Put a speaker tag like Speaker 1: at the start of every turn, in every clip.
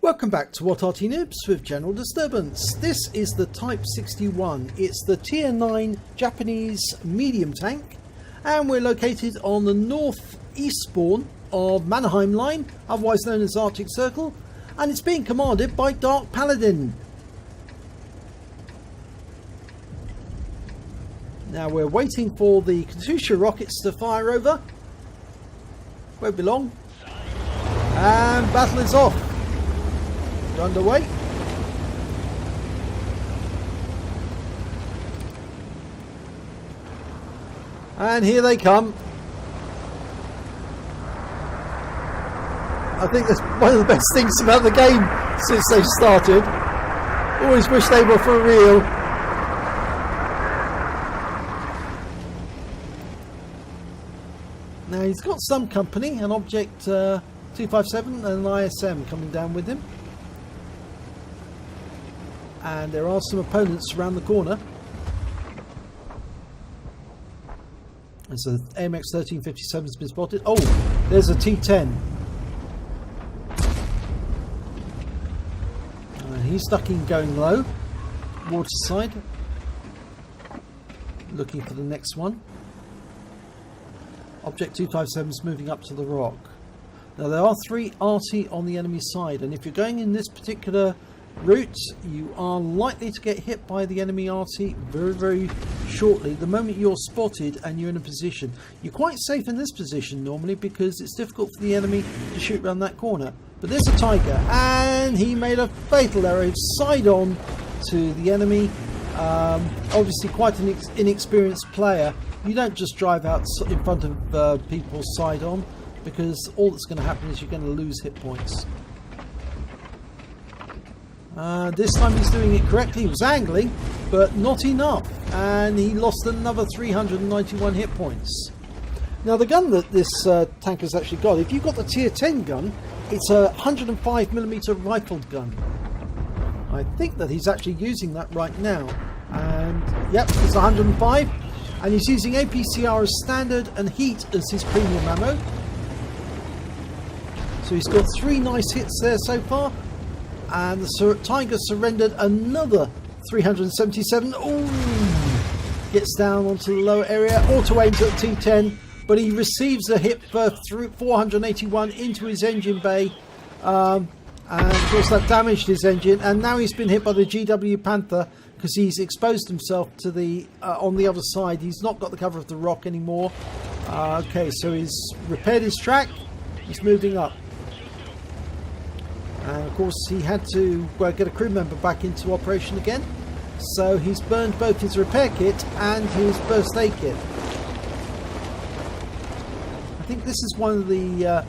Speaker 1: Welcome back to What Arty Noobs with General Disturbance. This is the Type 61. It's the Tier 9 Japanese medium tank, and we're located on the northeast spawn of Mannerheim Line, otherwise known as Arctic Circle, and it's being commanded by Dark Paladin. Now we're waiting for the Katyusha rockets to fire over. Won't be long. And battle is off. Underway. And here they come. I think that's one of the best things about the game since they started. Always wish they were for real. Now he's got some company, an Object 257 and an ISM coming down with him. And there are some opponents around the corner. And so AMX 1357 has been spotted. Oh, there's a T10. And he's stuck in going low. Water side. Looking for the next one. Object 257 is moving up to the rock. Now there are 3 Arty on the enemy side, and if you're going in this particular route, you are likely to get hit by the enemy Arty very shortly. The moment you're spotted and you're in a position, you're quite safe in this position normally because it's difficult for the enemy to shoot around that corner. But there's a Tiger, and he made a fatal error side on to the enemy. Obviously quite an inexperienced player. You don't just drive out in front of people side on, because all that's going to happen is you're going to lose hit points. This time he's doing it correctly. He was angling, but not enough, and he lost another 391 hit points. Now the gun that this tank has actually got, if you've got the Tier 10 gun, it's a 105mm rifled gun. I think that he's actually using that right now, and yep, it's 105, and he's using APCR as standard and heat as his premium ammo. So he's got 3 nice hits there so far. And the Tiger surrendered another 377. Ooh! Gets down onto the lower area. Auto aims at T10, but he receives a hit for 481 into his engine bay. And of course that damaged his engine. And now he's been hit by the GW Panther because he's exposed himself to the on the other side. He's not got the cover of the rock anymore. Okay, so he's repaired his track. He's moving up. And of course he had to get a crew member back into operation again, so he's burned both his repair kit and his first aid kit. I think this is one of the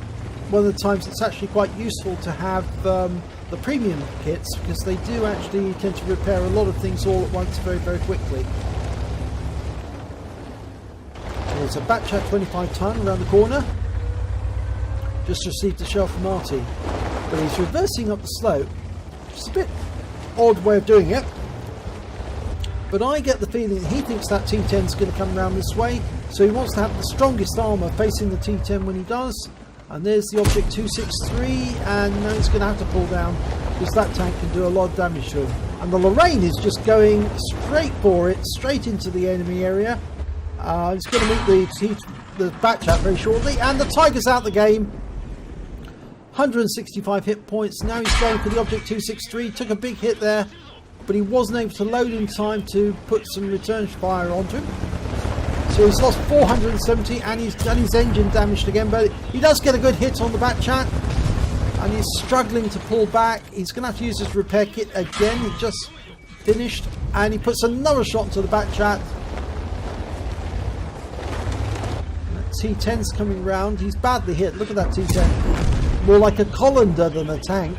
Speaker 1: times it's actually quite useful to have the premium kits, because they do actually tend to repair a lot of things all at once very quickly. There's a Batchat 25 ton around the corner. Just received a shell from Arty. But he's reversing up the slope. It's a bit odd way of doing it, but I get the feeling that he thinks that T10 is going to come around this way, so he wants to have the strongest armour facing the T10 when he does. And there's the Object 263, and now he's going to have to pull down because that tank can do a lot of damage to him. And the Lorraine is just going straight for it, straight into the enemy area. He's going to meet the Batchat very shortly, and the Tiger's out the game. 165 hit points. Now he's going for the Object 263. Took a big hit there, but he wasn't able to load in time to put some return fire onto him. So he's lost 470, and he's done his engine damaged again. But he does get a good hit on the Batchat, and he's struggling to pull back. He's going to have to use his repair kit again. He just finished, and he puts another shot into the Batchat. T10's coming round. He's badly hit. Look at that T10. More like a colander than a tank.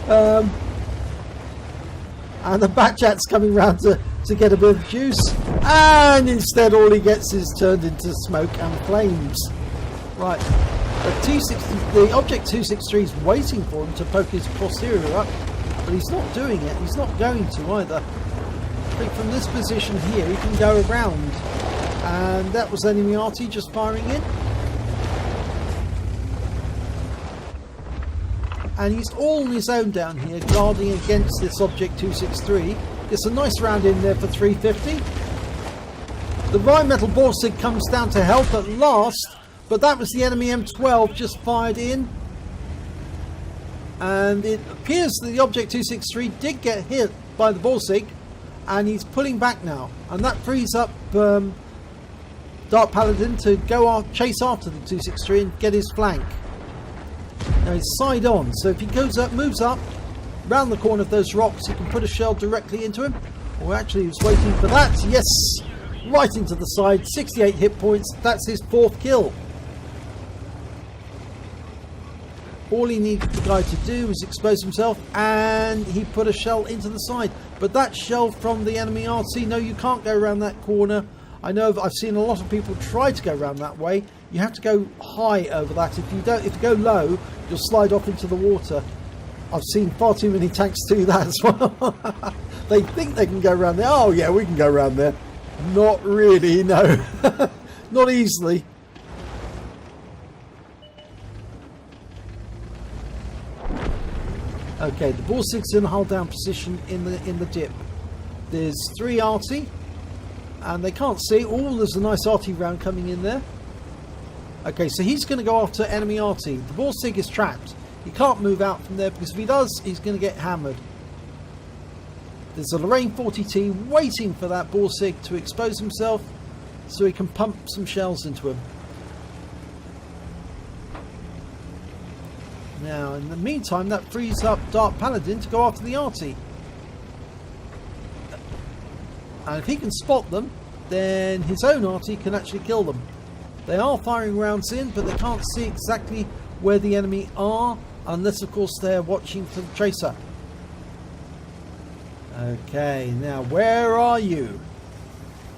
Speaker 1: And the Batchat's coming round to get a bit of juice, and instead all he gets is turned into smoke and flames. Right, the Object 263 is waiting for him to poke his posterior up, but he's not doing it. He's not going to either. I think from this position here he can go around, and that was enemy Arty just firing in. and he's all on his own down here, guarding against this Object 263. It's a nice round in there for 350. The Rheinmetall Borsig comes down to help at last, but that was the enemy M12 just fired in. And it appears that the Object 263 did get hit by the Borsig, and he's pulling back now. And that frees up Dark Paladin to go chase after the 263 and get his flank. Now he's side on, so if he goes up, moves up, round the corner of those rocks, he can put a shell directly into him. Or actually he was waiting for that. Yes! Right into the side, 68 hit points. That's his 4th kill. All he needed the guy to do was expose himself, and he put a shell into the side. But that shell from the enemy Arty, no, you can't go around that corner. I know I've seen a lot of people try to go around that way. You have to go high over that. If you go low, you'll slide off into the water. I've seen far too many tanks do that as well. They think they can go around there. Oh yeah, we can go around there. Not really, no. Not easily. Okay, the Borsig's in a hull down position in the dip. There's 3 Arty, and they can't see. Oh, there's a nice Arty round coming in there. Okay, so he's going to go after enemy Arty. The Borsig is trapped. He can't move out from there, because if he does, he's going to get hammered. There's a Lorraine 40T waiting for that Borsig to expose himself so he can pump some shells into him. Now, in the meantime, that frees up Dark Paladin to go after the Arty. And if he can spot them, then his own Arty can actually kill them. They are firing rounds in, but they can't see exactly where the enemy are, unless, of course, they're watching for the tracer. Okay, now, where are you?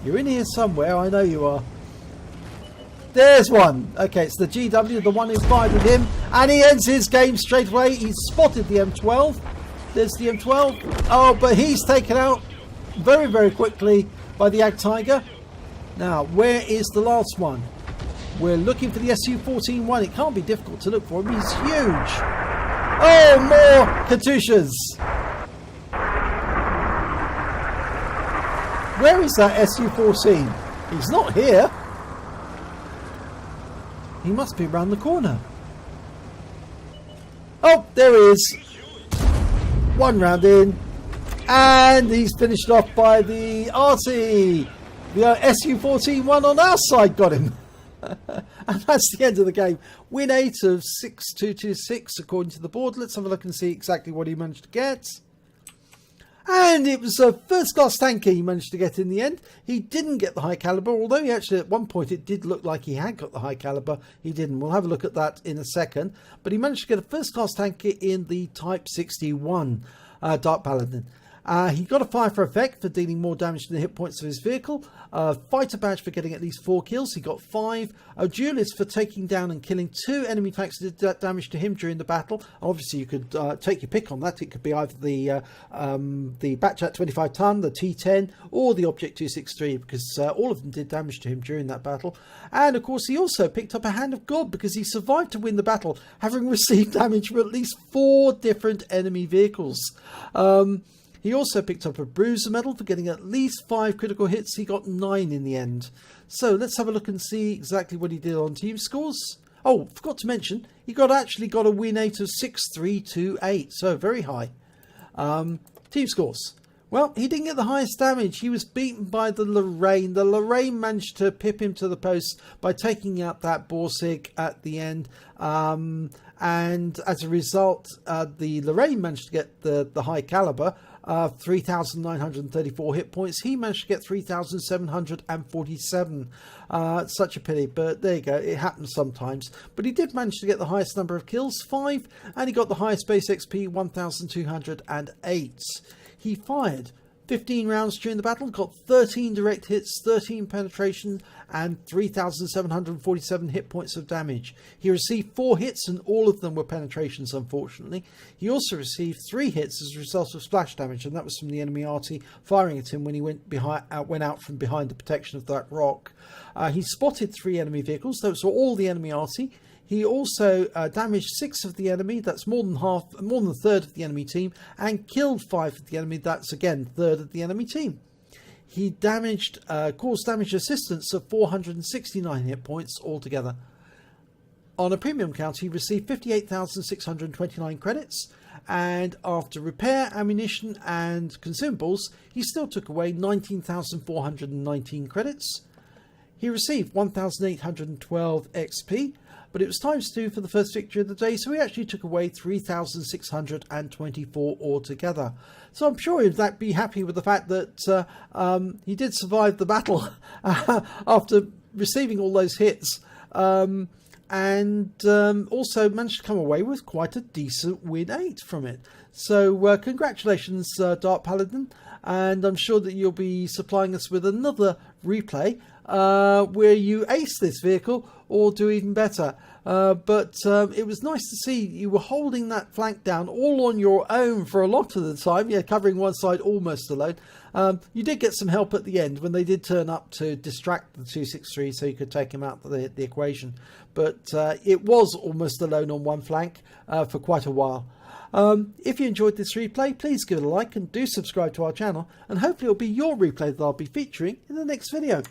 Speaker 1: You're in here somewhere, I know you are. There's one. Okay, it's the GW, the one who fired at him, and he ends his game straight away. He's spotted the M12. There's the M12. Oh, but he's taken out very, very quickly by the Ag Tiger. Now, where is the last one? We're looking for the Su-14-1. It can't be difficult to look for him. He's huge. Oh, more Katyushas. Where is that Su-14? He's not here. He must be around the corner. Oh, there he is. 1 round in. And he's finished off by the Arty. The Su-14-1 on our side got him. And that's the end of the game. Win 8 of 6-2-2-6 according to the board. Let's have a look and see exactly what he managed to get. And it was a first-class tanker he managed to get in the end. He didn't get the high caliber, although he actually at one point it did look like he had got the high caliber. He didn't. We'll have a look at that in a second. But he managed to get a first-class tanker in the Type 61 Dark Paladin. He got a fire for effect for dealing more damage to the hit points of his vehicle. Fighter badge for getting at least 4 kills. He got 5. A duelist for taking down and killing 2 enemy tanks that did that damage to him during the battle. Obviously, you could take your pick on that. It could be either the Batchat 25 ton, the T10, or the Object 263, because all of them did damage to him during that battle. And of course, he also picked up a Hand of God because he survived to win the battle, having received damage from at least 4 different enemy vehicles. He also picked up a Bruiser medal for getting at least 5 critical hits. He got 9 in the end. So let's have a look and see exactly what he did on team scores. Oh, forgot to mention, he actually got a win 8 of 6-3-2-8. So very high. Team scores. Well, he didn't get the highest damage. He was beaten by the Lorraine. The Lorraine managed to pip him to the post by taking out that Borsig at the end. And as a result, the Lorraine managed to get the high caliber. 3,934 hit points. He managed to get 3,747. Such a pity, but there you go. It happens sometimes. But he did manage to get the highest number of kills, 5, and he got the highest base XP, 1,208. He fired 15 rounds during the battle, got 13 direct hits, 13 penetration, and 3,747 hit points of damage. He received 4 hits, and all of them were penetrations, unfortunately. He also received 3 hits as a result of splash damage, and that was from the enemy Arty firing at him when he went out from behind the protection of that rock. He spotted 3 enemy vehicles. Those were all the enemy Arty. He also damaged 6 of the enemy, that's more than a third of the enemy team, and killed 5 of the enemy, that's again a third of the enemy team. He caused damage assistance of 469 hit points altogether. On a premium count, he received 58,629 credits, and after repair, ammunition and consumables, he still took away 19,419 credits. He received 1,812 XP, but it was ×2 for the first victory of the day, so he actually took away 3,624 altogether. So I'm sure he'd be happy with the fact that he did survive the battle after receiving all those hits, and also managed to come away with quite a decent win 8 from it. So congratulations, Dark Paladin, and I'm sure that you'll be supplying us with another replay where you ace this vehicle or do even better. But it was nice to see you were holding that flank down all on your own for a lot of the time, covering one side almost alone. You did get some help at the end when they did turn up to distract the 263 so you could take him out of the equation, but it was almost alone on one flank for quite a while. If you enjoyed this replay, please give it a like and do subscribe to our channel, and hopefully it'll be your replay that I'll be featuring in the next video.